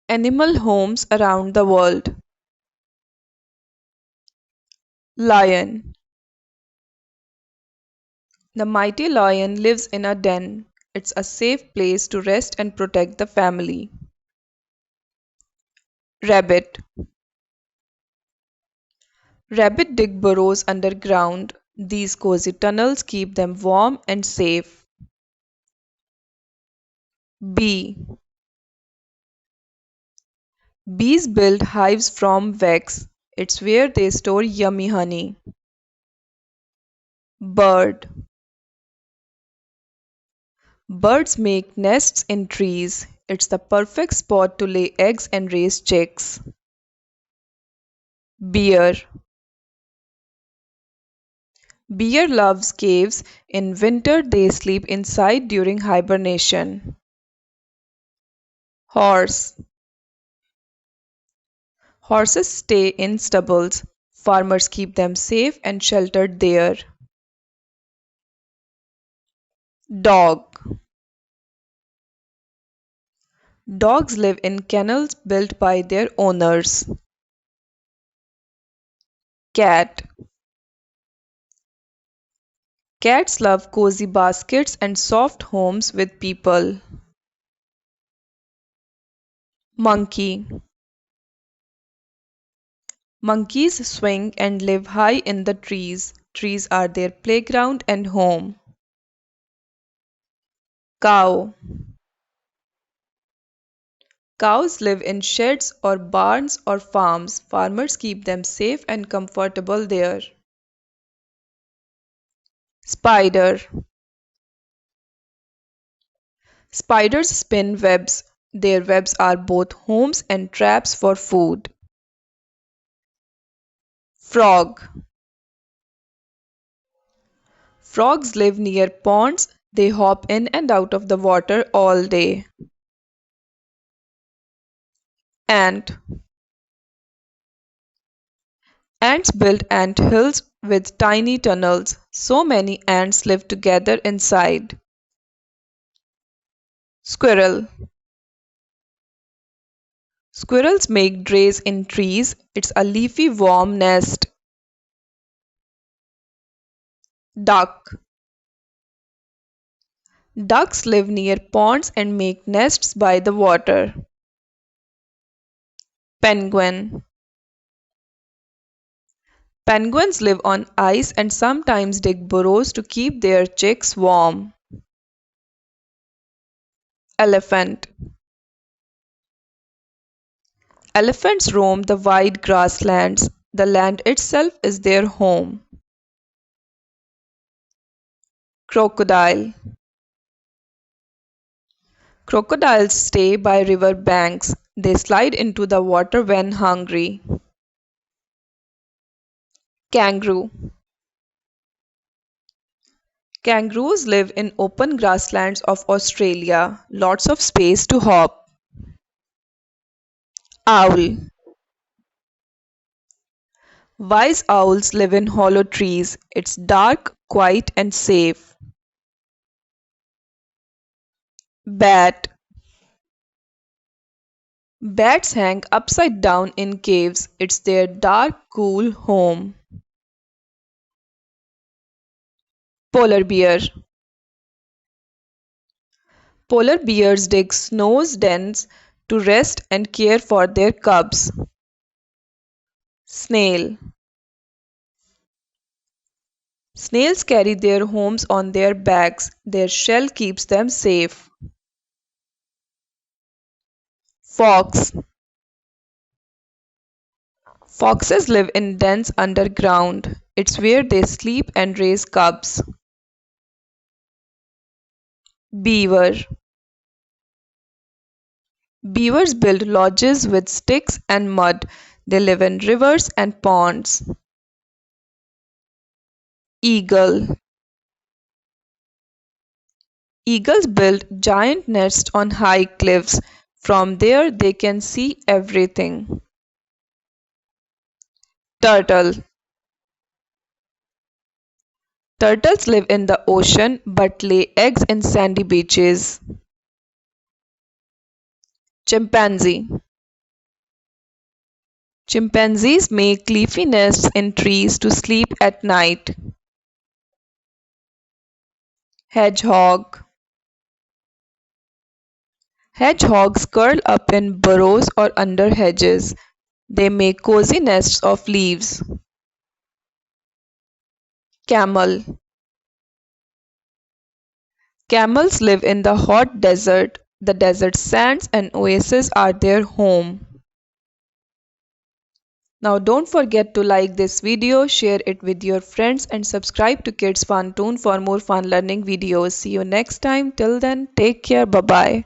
Animal homes around the world. Lion. The mighty lion lives in a den. It's a safe place to rest and protect the family. Rabbit. Rabbit dig burrows underground. These cozy tunnels keep them warm and safe. Bee. Bees build hives from wax. It's where they store yummy honey. Bird. Birds make nests in trees. It's the perfect spot to lay eggs and raise chicks. Bear. Bear loves caves. In winter, they sleep inside during hibernation. Horse. Horses stay in stubbles. Farmers keep them safe and sheltered there. Dog. Dogs live in kennels built by their owners. Cat. Cats love cozy baskets and soft homes with people. Monkey. Monkeys swing and live high in the trees. Trees are their playground and home. Cow. Cows live in sheds or barns or farms. Farmers keep them safe and comfortable there. Spider. Spiders spin webs. Their webs are both homes and traps for food. Frog. Frogs live near ponds. They hop in and out of the water all day. Ant. Ants build ant hills with tiny tunnels. So many ants live together inside. Squirrel. Squirrels make drays in trees. It's a leafy, warm nest. Duck. Ducks live near ponds and make nests by the water. Penguin. Penguins live on ice and sometimes dig burrows to keep their chicks warm. Elephant. Elephants roam the wide grasslands. The land itself is their home. Crocodile. Crocodiles stay by river banks. They slide into the water when hungry. Kangaroo. Kangaroos live in open grasslands of Australia. Lots of space to hop. Owl. Wise owls live in hollow trees. It's dark, quiet, and safe. Bat. Bats hang upside down in caves. It's their dark, cool home. Polar bear. Polar bears dig snow dens to rest and care for their cubs. Snail. Snails carry their homes on their backs. Their shell keeps them safe. Fox. Foxes live in dens underground. It's where they sleep and raise cubs. Beaver. Beavers build lodges with sticks and mud. They live in rivers and ponds. Eagle. Eagles build giant nests on high cliffs. From there they can see everything. Turtle. Turtles live in the ocean but lay eggs in sandy beaches. Chimpanzee. Chimpanzees make leafy nests in trees to sleep at night. Hedgehog. Hedgehogs curl up in burrows or under hedges. They make cozy nests of leaves. Camel. Camels live in the hot desert. The desert sands and oases are their home. Now don't forget to like this video, share it with your friends and subscribe to Kids FunToon for more fun learning videos. See you next time. Till then, take care. Bye bye.